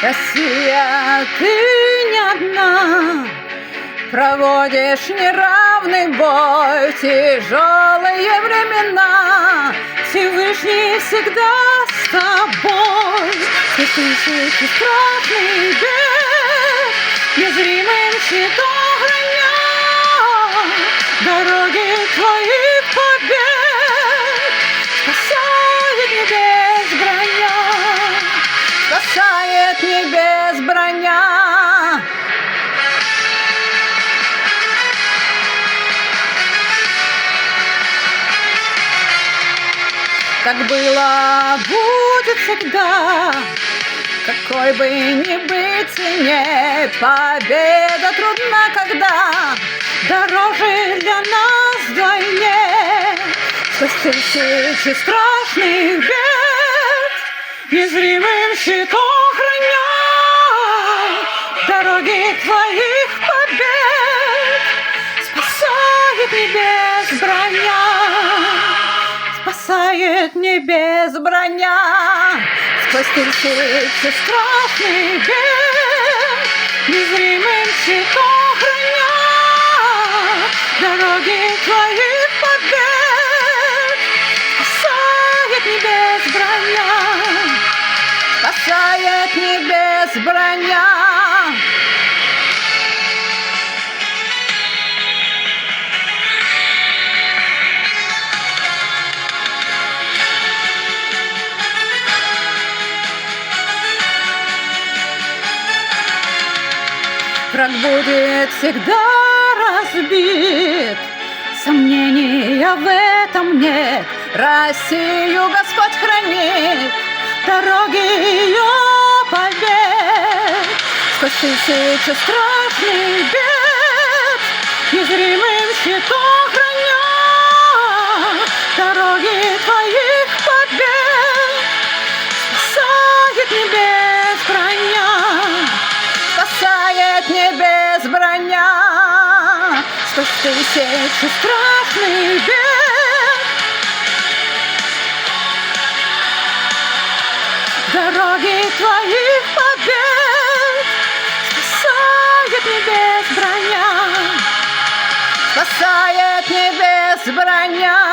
Россия, ты не одна, проводишь неравный бой в тяжелые времена. Всевышний всегда с тобой. Сквозь тысячи страшных бед, незримым щитом храня дороги твоих побед. Спасает небес броня, спасает небес броня. Так было, будет всегда, какой бы ни быть цене. Победа трудна, когда дороже для нас вдвойне. Сквозь тысячи страшных бед, незримым щитом храня дороги твоих побед. Спасает небес броня, спасает небес броня. Сквозь тысячи страшных бед, незримым щитом храня дороги твоих побед. Спасает небес броня, спасает небес броня. Враг будет всегда разбит, сомнения в этом нет. Россию Господь хранит, дороги ее побед. Сквозь тысячи страшных бед, незримым щитом храня дороги твоих побед. Спасает небес броня, спасает небес броня. Сквозь тысячи страшных бед, дороги твоих побед. Спасает небес броня, спасает небес броня.